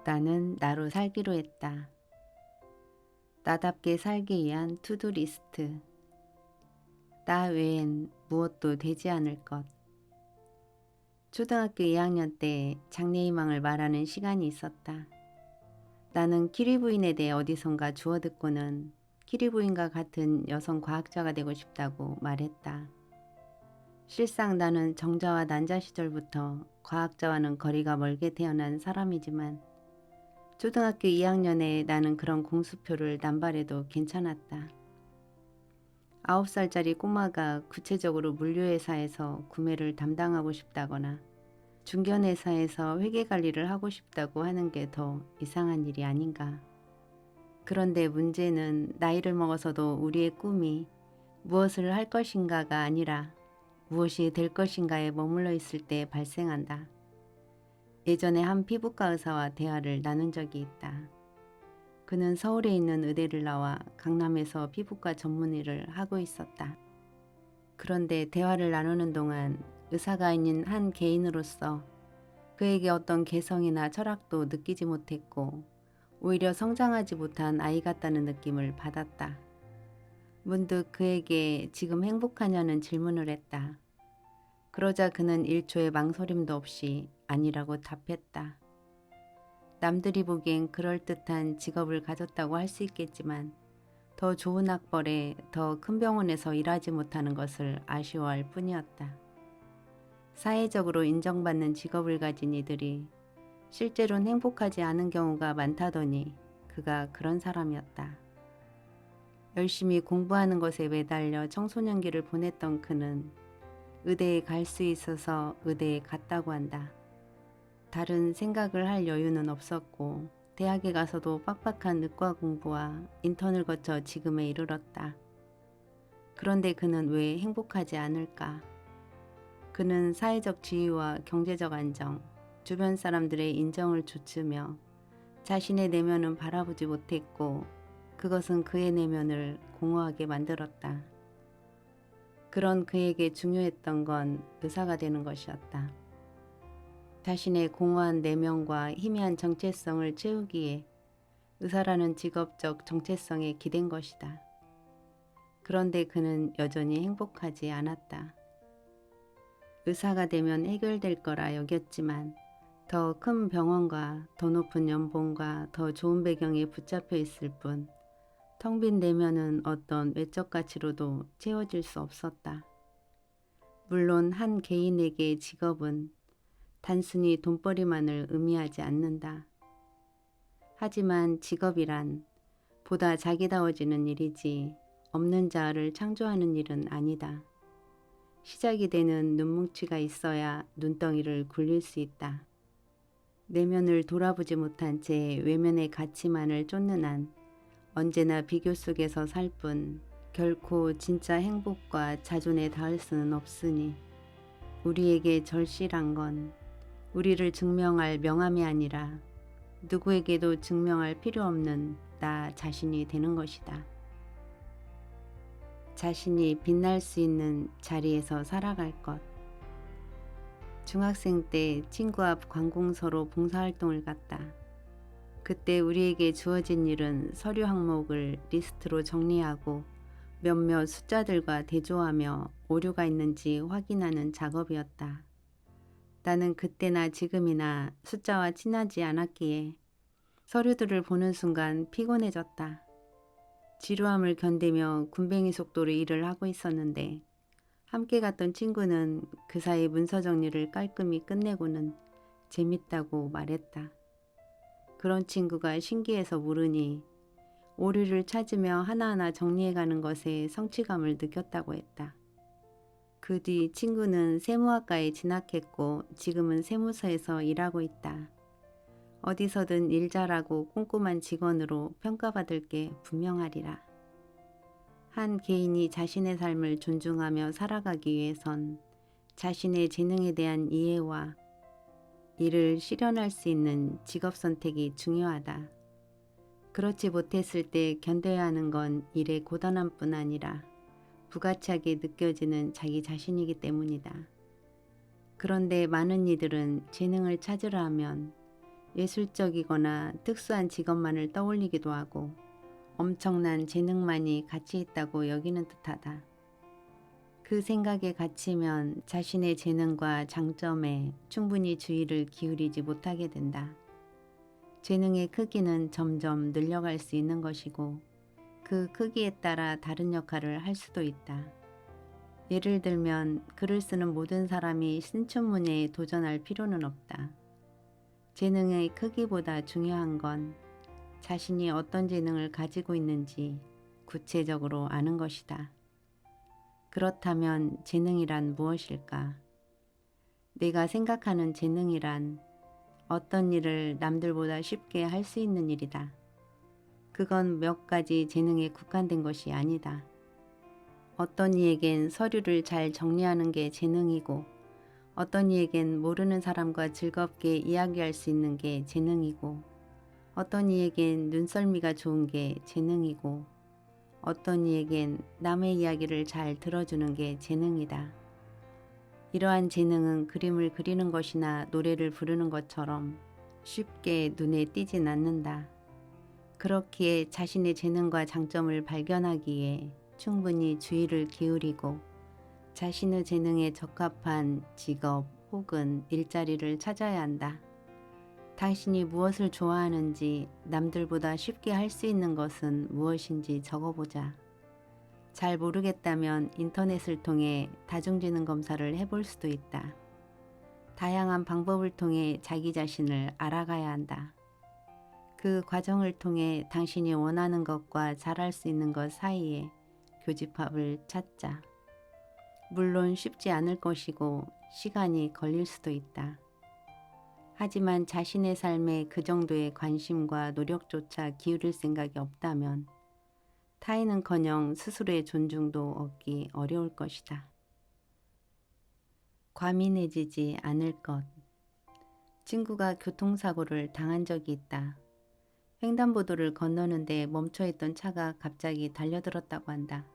나는 나로 살기로 했다. 나답게 살기 위한 투두 리스트. 나 외엔 무엇도 되지 않을 것. 초등학교 2학년 때 장래희망을 말하는 시간이 있었다. 나는 키리 부인에 대해 어디선가 주워듣고는 키리 부인과 같은 여성 과학자가 되고 싶다고 말했다. 실상 나는 정자와 난자 시절부터 과학자와는 거리가 멀게 태어난 사람이지만 초등학교 2학년에 나는 그런 공수표를 남발해도 괜찮았다. 9살짜리 꼬마가 구체적으로 물류회사에서 구매를 담당하고 싶다거나 중견회사에서 회계관리를 하고 싶다고 하는 게 더 이상한 일이 아닌가. 그런데 문제는 나이를 먹어서도 우리의 꿈이 무엇을 할 것인가가 아니라 무엇이 될 것인가에 머물러 있을 때 발생한다. 예전에 한 피부과 의사와 대화를 나눈 적이 있다. 그는 서울에 있는 의대를 나와 강남에서 피부과 전문 일을 하고 있었다. 그런데 대화를 나누는 동안 의사가 아닌 한 개인으로서 그에게 어떤 개성이나 철학도 느끼지 못했고 오히려 성장하지 못한 아이 같다는 느낌을 받았다. 문득 그에게 지금 행복하냐는 질문을 했다. 그러자 그는 1초의 망설임도 없이 아니라고 답했다. 남들이 보기엔 그럴듯한 직업을 가졌다고 할 수 있겠지만 더 좋은 학벌에 더 큰 병원에서 일하지 못하는 것을 아쉬워할 뿐이었다. 사회적으로 인정받는 직업을 가진 이들이 실제로는 행복하지 않은 경우가 많다더니 그가 그런 사람이었다. 열심히 공부하는 것에 매달려 청소년기를 보냈던 그는 의대에 갈 수 있어서 의대에 갔다고 한다. 다른 생각을 할 여유는 없었고 대학에 가서도 빡빡한 의과 공부와 인턴을 거쳐 지금에 이르렀다. 그런데 그는 왜 행복하지 않을까? 그는 사회적 지위와 경제적 안정, 주변 사람들의 인정을 좇으며 자신의 내면은 바라보지 못했고 그것은 그의 내면을 공허하게 만들었다. 그런 그에게 중요했던 건 의사가 되는 것이었다. 자신의 공허한 내면과 희미한 정체성을 채우기에 의사라는 직업적 정체성에 기댄 것이다. 그런데 그는 여전히 행복하지 않았다. 의사가 되면 해결될 거라 여겼지만 더 큰 병원과 더 높은 연봉과 더 좋은 배경에 붙잡혀 있을 뿐 텅 빈 내면은 어떤 외적 가치로도 채워질 수 없었다. 물론 한 개인에게 직업은 단순히 돈벌이만을 의미하지 않는다. 하지만 직업이란 보다 자기다워지는 일이지 없는 자아를 창조하는 일은 아니다. 시작이 되는 눈뭉치가 있어야 눈덩이를 굴릴 수 있다. 내면을 돌아보지 못한 채 외면의 가치만을 쫓는 한 언제나 비교 속에서 살 뿐 결코 진짜 행복과 자존에 닿을 수는 없으니 우리에게 절실한 건 우리를 증명할 명함이 아니라 누구에게도 증명할 필요 없는 나 자신이 되는 것이다. 자신이 빛날 수 있는 자리에서 살아갈 것. 중학생 때 친구 앞 관공서로 봉사활동을 갔다. 그때 우리에게 주어진 일은 서류 항목을 리스트로 정리하고 몇몇 숫자들과 대조하며 오류가 있는지 확인하는 작업이었다. 나는 그때나 지금이나 숫자와 친하지 않았기에 서류들을 보는 순간 피곤해졌다. 지루함을 견디며 군뱅이 속도로 일을 하고 있었는데 함께 갔던 친구는 그 사이 문서 정리를 깔끔히 끝내고는 재밌다고 말했다. 그런 친구가 신기해서 물으니 오류를 찾으며 하나하나 정리해가는 것에 성취감을 느꼈다고 했다. 그 뒤 친구는 세무학과에 진학했고 지금은 세무서에서 일하고 있다. 어디서든 일 잘하고 꼼꼼한 직원으로 평가받을 게 분명하리라. 한 개인이 자신의 삶을 존중하며 살아가기 위해선 자신의 재능에 대한 이해와 이를 실현할 수 있는 직업 선택이 중요하다. 그렇지 못했을 때 견뎌야 하는 건 일의 고단함뿐 아니라 부가치하게 느껴지는 자기 자신이기 때문이다. 그런데 많은 이들은 재능을 찾으려 하면 예술적이거나 특수한 직업만을 떠올리기도 하고 엄청난 재능만이 가치 있다고 여기는 듯하다. 그 생각에 갇히면 자신의 재능과 장점에 충분히 주의를 기울이지 못하게 된다. 재능의 크기는 점점 늘려갈 수 있는 것이고 그 크기에 따라 다른 역할을 할 수도 있다. 예를 들면 글을 쓰는 모든 사람이 신춘문예에 도전할 필요는 없다. 재능의 크기보다 중요한 건 자신이 어떤 재능을 가지고 있는지 구체적으로 아는 것이다. 그렇다면 재능이란 무엇일까? 내가 생각하는 재능이란 어떤 일을 남들보다 쉽게 할 수 있는 일이다. 그건 몇 가지 재능에 국한된 것이 아니다. 어떤 이에겐 서류를 잘 정리하는 게 재능이고 어떤 이에겐 모르는 사람과 즐겁게 이야기할 수 있는 게 재능이고 어떤 이에겐 눈썰미가 좋은 게 재능이고 어떤 이에겐 남의 이야기를 잘 들어주는 게 재능이다. 이러한 재능은 그림을 그리는 것이나 노래를 부르는 것처럼 쉽게 눈에 띄진 않는다. 그렇기에 자신의 재능과 장점을 발견하기에 충분히 주의를 기울이고 자신의 재능에 적합한 직업 혹은 일자리를 찾아야 한다. 당신이 무엇을 좋아하는지, 남들보다 쉽게 할 수 있는 것은 무엇인지 적어보자. 잘 모르겠다면 인터넷을 통해 다중지능 검사를 해볼 수도 있다. 다양한 방법을 통해 자기 자신을 알아가야 한다. 그 과정을 통해 당신이 원하는 것과 잘할 수 있는 것 사이에 교집합을 찾자. 물론 쉽지 않을 것이고 시간이 걸릴 수도 있다. 하지만 자신의 삶에 그 정도의 관심과 노력조차 기울일 생각이 없다면 타인은커녕 스스로의 존중도 얻기 어려울 것이다. 과민해지지 않을 것. 친구가 교통사고를 당한 적이 있다. 횡단보도를 건너는데 멈춰있던 차가 갑자기 달려들었다고 한다.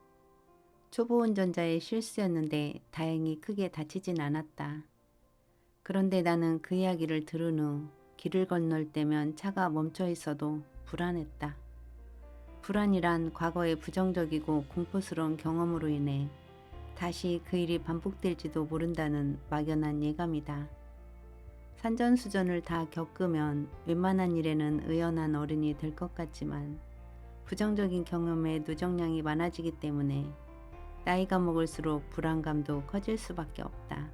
초보 운전자의 실수였는데 다행히 크게 다치진 않았다. 그런데 나는 그 이야기를 들은 후 길을 건널 때면 차가 멈춰 있어도 불안했다. 불안이란 과거의 부정적이고 공포스러운 경험으로 인해 다시 그 일이 반복될지도 모른다는 막연한 예감이다. 산전수전을 다 겪으면 웬만한 일에는 의연한 어른이 될 것 같지만 부정적인 경험에 누적량이 많아지기 때문에 나이가 먹을수록 불안감도 커질 수밖에 없다.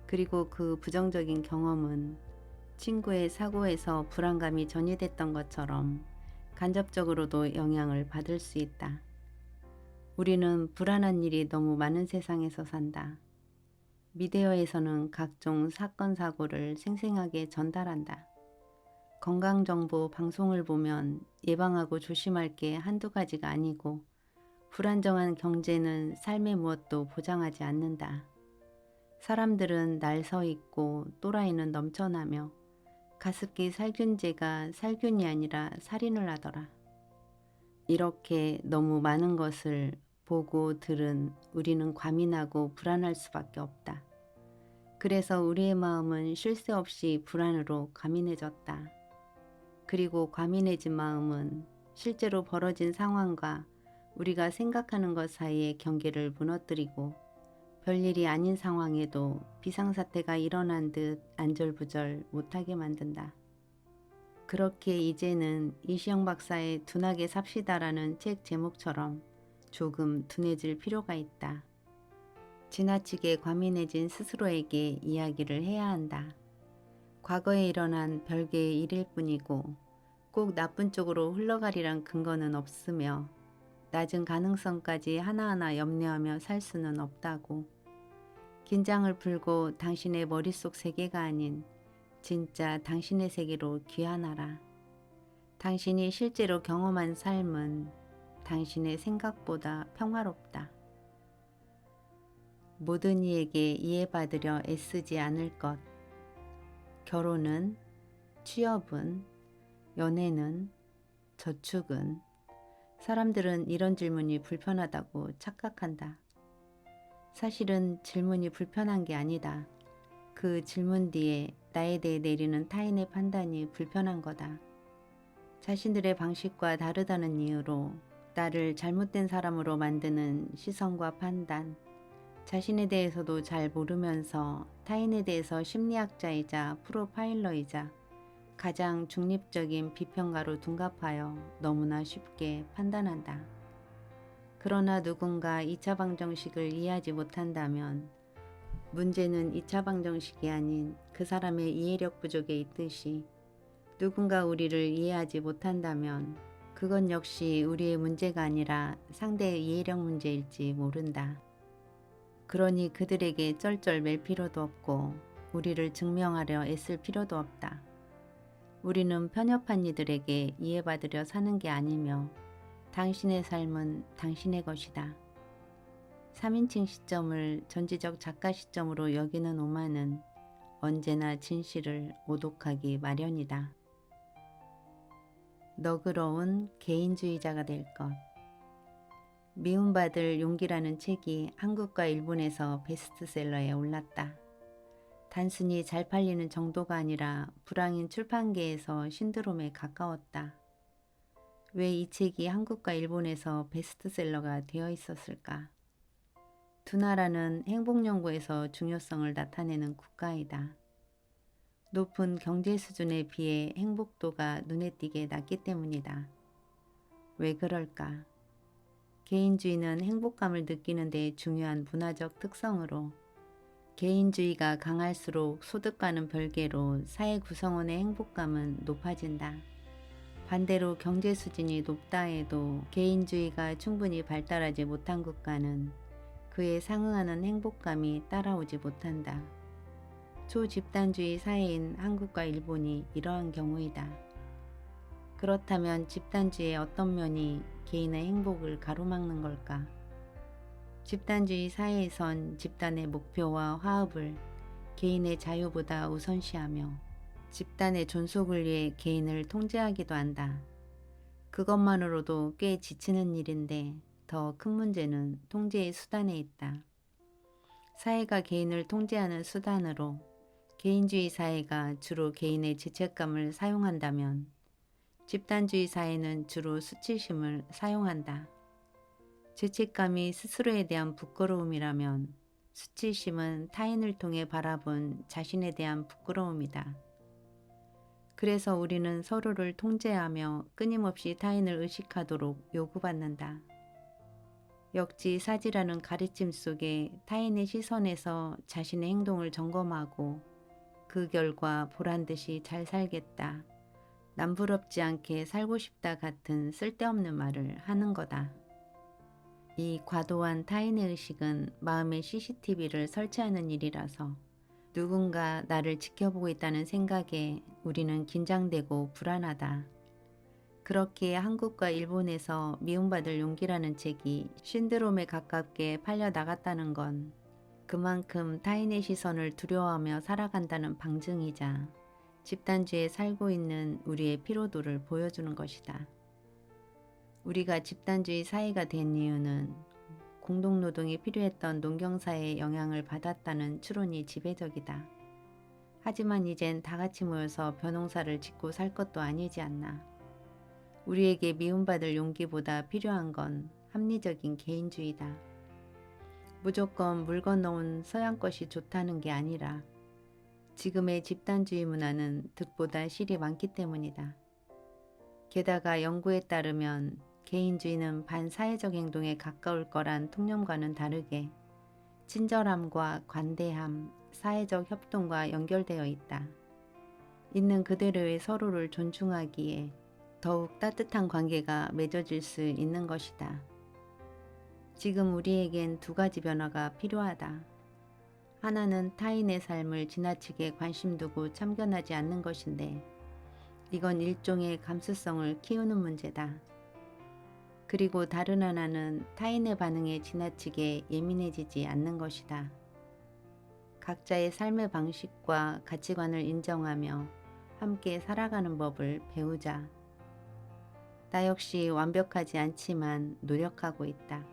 그리고 그 부정적인 경험은 친구의 사고에서 불안감이 전이됐던 것처럼 간접적으로도 영향을 받을 수 있다. 우리는 불안한 일이 너무 많은 세상에서 산다. 미디어에서는 각종 사건 사고를 생생하게 전달한다. 건강정보 방송을 보면 예방하고 조심할 게 한두 가지가 아니고 불안정한 경제는 삶의 무엇도 보장하지 않는다. 사람들은 날 서 있고 또라이는 넘쳐나며 가습기 살균제가 살균이 아니라 살인을 하더라. 이렇게 너무 많은 것을 보고 들은 우리는 과민하고 불안할 수밖에 없다. 그래서 우리의 마음은 쉴 새 없이 불안으로 과민해졌다. 그리고 과민해진 마음은 실제로 벌어진 상황과 우리가 생각하는 것 사이의 경계를 무너뜨리고 별일이 아닌 상황에도 비상사태가 일어난 듯 안절부절 못하게 만든다. 그렇게 이제는 이시영 박사의 둔하게 삽시다라는 책 제목처럼 조금 둔해질 필요가 있다. 지나치게 과민해진 스스로에게 이야기를 해야 한다. 과거에 일어난 별개의 일일 뿐이고 꼭 나쁜 쪽으로 흘러가리란 근거는 없으며 낮은 가능성까지 하나하나 염려하며 살 수는 없다고. 긴장을 풀고 당신의 머릿속 세계가 아닌 진짜 당신의 세계로 귀환하라. 당신이 실제로 경험한 삶은 당신의 생각보다 평화롭다. 모든 이에게 이해받으려 애쓰지 않을 것. 결혼은, 취업은, 연애는, 저축은. 사람들은 이런 질문이 불편하다고 착각한다. 사실은 질문이 불편한 게 아니다. 그 질문 뒤에 나에 대해 내리는 타인의 판단이 불편한 거다. 자신들의 방식과 다르다는 이유로 나를 잘못된 사람으로 만드는 시선과 판단, 자신에 대해서도 잘 모르면서 타인에 대해서 심리학자이자 프로파일러이자 가장 중립적인 비평가로 둔갑하여 너무나 쉽게 판단한다. 그러나 누군가 2차 방정식을 이해하지 못한다면 문제는 2차 방정식이 아닌 그 사람의 이해력 부족에 있듯이 누군가 우리를 이해하지 못한다면 그건 역시 우리의 문제가 아니라 상대의 이해력 문제일지 모른다. 그러니 그들에게 쩔쩔 맬 필요도 없고 우리를 증명하려 애쓸 필요도 없다. 우리는 편협한 이들에게 이해받으려 사는 게 아니며 당신의 삶은 당신의 것이다. 3인칭 시점을 전지적 작가 시점으로 여기는 오만은 언제나 진실을 오독하기 마련이다. 너그러운 개인주의자가 될 것. 미움받을 용기라는 책이 한국과 일본에서 베스트셀러에 올랐다. 단순히 잘 팔리는 정도가 아니라 불황인 출판계에서 신드롬에 가까웠다. 왜 이 책이 한국과 일본에서 베스트셀러가 되어 있었을까? 두 나라는 행복연구에서 중요성을 나타내는 국가이다. 높은 경제 수준에 비해 행복도가 눈에 띄게 낮기 때문이다. 왜 그럴까? 개인주의는 행복감을 느끼는 데 중요한 문화적 특성으로 개인주의가 강할수록 소득과는 별개로 사회 구성원의 행복감은 높아진다. 반대로 경제 수준이 높다 해도 개인주의가 충분히 발달하지 못한 국가는 그에 상응하는 행복감이 따라오지 못한다. 초집단주의 사회인 한국과 일본이 이러한 경우이다. 그렇다면 집단주의의 어떤 면이 개인의 행복을 가로막는 걸까? 집단주의 사회에선 집단의 목표와 화합을 개인의 자유보다 우선시하며 집단의 존속을 위해 개인을 통제하기도 한다. 그것만으로도 꽤 지치는 일인데 더 큰 문제는 통제의 수단에 있다. 사회가 개인을 통제하는 수단으로 개인주의 사회가 주로 개인의 죄책감을 사용한다면 집단주의 사회는 주로 수치심을 사용한다. 죄책감이 스스로에 대한 부끄러움이라면 수치심은 타인을 통해 바라본 자신에 대한 부끄러움이다. 그래서 우리는 서로를 통제하며 끊임없이 타인을 의식하도록 요구받는다. 역지사지라는 가르침 속에 타인의 시선에서 자신의 행동을 점검하고 그 결과 보란듯이 잘 살겠다, 남부럽지 않게 살고 싶다 같은 쓸데없는 말을 하는 거다. 이 과도한 타인의 의식은 마음의 CCTV를 설치하는 일이라서 누군가 나를 지켜보고 있다는 생각에 우리는 긴장되고 불안하다. 그렇기에 한국과 일본에서 미움받을 용기라는 책이 신드롬에 가깝게 팔려나갔다는 건 그만큼 타인의 시선을 두려워하며 살아간다는 방증이자 집단주의에 살고 있는 우리의 피로도를 보여주는 것이다. 우리가 집단주의 사회가 된 이유는 공동노동이 필요했던 농경사회의 영향을 받았다는 추론이 지배적이다. 하지만 이젠 다 같이 모여서 벼농사를 짓고 살 것도 아니지 않나. 우리에게 미움받을 용기보다 필요한 건 합리적인 개인주의다. 무조건 물 건너온 서양 것이 좋다는 게 아니라 지금의 집단주의 문화는 득보다 실이 많기 때문이다. 게다가 연구에 따르면 개인주의는 반사회적 행동에 가까울 거란 통념과는 다르게 친절함과 관대함, 사회적 협동과 연결되어 있다. 있는 그대로의 서로를 존중하기에 더욱 따뜻한 관계가 맺어질 수 있는 것이다. 지금 우리에겐 두 가지 변화가 필요하다. 하나는 타인의 삶을 지나치게 관심 두고 참견하지 않는 것인데 이건 일종의 감수성을 키우는 문제다. 그리고 다른 하나는 타인의 반응에 지나치게 예민해지지 않는 것이다. 각자의 삶의 방식과 가치관을 인정하며 함께 살아가는 법을 배우자. 나 역시 완벽하지 않지만 노력하고 있다.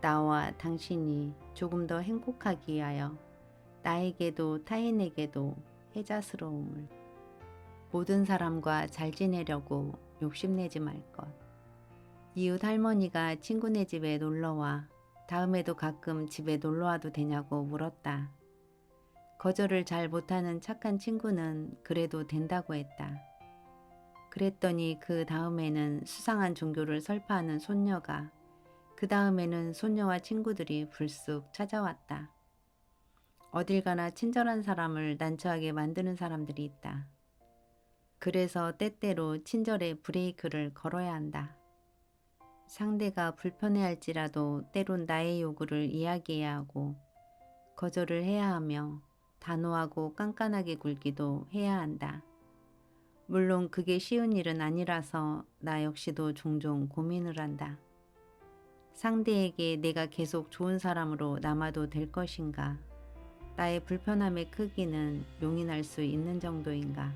나와 당신이 조금 더 행복하기 위하여 나에게도 타인에게도 혜자스러움을. 모든 사람과 잘 지내려고 욕심내지 말 것. 이웃 할머니가 친구네 집에 놀러와 다음에도 가끔 집에 놀러와도 되냐고 물었다. 거절을 잘 못하는 착한 친구는 그래도 된다고 했다. 그랬더니 그 다음에는 수상한 종교를 설파하는 손녀가, 그 다음에는 손녀와 친구들이 불쑥 찾아왔다. 어딜 가나 친절한 사람을 난처하게 만드는 사람들이 있다. 그래서 때때로 친절에 브레이크를 걸어야 한다. 상대가 불편해할지라도 때론 나의 요구를 이야기해야 하고 거절을 해야 하며 단호하고 깐깐하게 굴기도 해야 한다. 물론 그게 쉬운 일은 아니라서 나 역시도 종종 고민을 한다. 상대에게 내가 계속 좋은 사람으로 남아도 될 것인가? 나의 불편함의 크기는 용인할 수 있는 정도인가?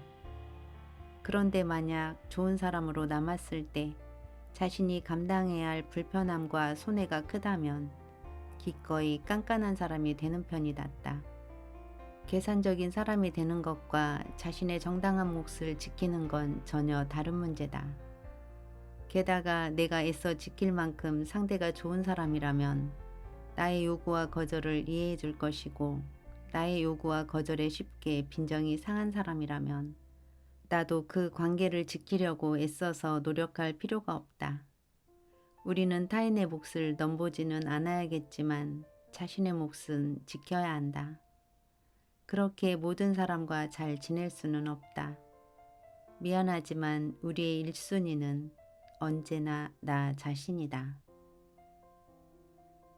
그런데 만약 좋은 사람으로 남았을 때 자신이 감당해야 할 불편함과 손해가 크다면 기꺼이 깐깐한 사람이 되는 편이 낫다. 계산적인 사람이 되는 것과 자신의 정당한 몫을 지키는 건 전혀 다른 문제다. 게다가 내가 애써 지킬 만큼 상대가 좋은 사람이라면 나의 요구와 거절을 이해해 줄 것이고, 나의 요구와 거절에 쉽게 빈정이 상한 사람이라면 나도 그 관계를 지키려고 애써서 노력할 필요가 없다. 우리는 타인의 몫을 넘보지는 않아야겠지만 자신의 몫은 지켜야 한다. 그렇게 모든 사람과 잘 지낼 수는 없다. 미안하지만 우리의 1순위는 언제나 나 자신이다.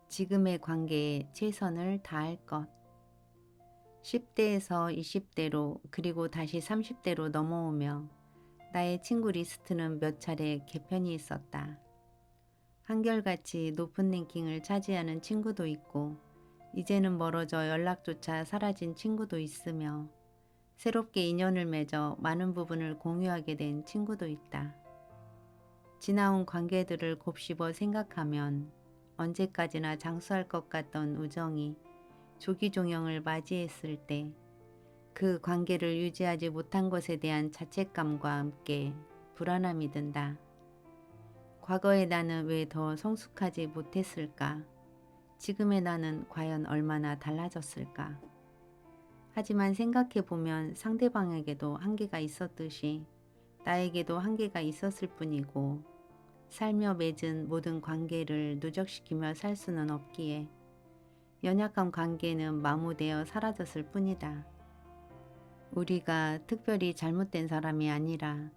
지금의 관계에 최선을 다할 것. 10대에서 20대로 그리고 다시 30대로 넘어오며 나의 친구 리스트는 몇 차례 개편이 있었다. 한결같이 높은 랭킹을 차지하는 친구도 있고 이제는 멀어져 연락조차 사라진 친구도 있으며 새롭게 인연을 맺어 많은 부분을 공유하게 된 친구도 있다. 지나온 관계들을 곱씹어 생각하면 언제까지나 장수할 것 같던 우정이 조기 종영을 맞이했을 때 그 관계를 유지하지 못한 것에 대한 자책감과 함께 불안함이 든다. 과거의 나는 왜 더 성숙하지 못했을까? 지금의 나는 과연 얼마나 달라졌을까? 하지만 생각해보면 상대방에게도 한계가 있었듯이 나에게도 한계가 있었을 뿐이고, 살며 맺은 모든 관계를 누적시키며 살 수는 없기에 연약한 관계는 마모되어 사라졌을 뿐이다. 우리가 특별히 잘못된 사람이 아니라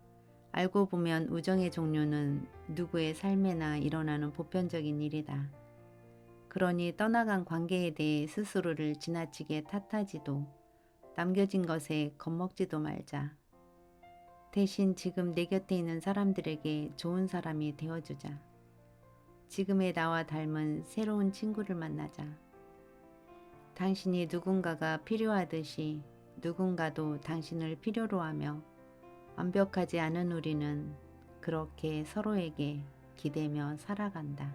알고 보면 우정의 종료는 누구의 삶에나 일어나는 보편적인 일이다. 그러니 떠나간 관계에 대해 스스로를 지나치게 탓하지도 남겨진 것에 겁먹지도 말자. 대신 지금 내 곁에 있는 사람들에게 좋은 사람이 되어주자. 지금의 나와 닮은 새로운 친구를 만나자. 당신이 누군가가 필요하듯이 누군가도 당신을 필요로 하며 완벽하지 않은 우리는 그렇게 서로에게 기대며 살아간다.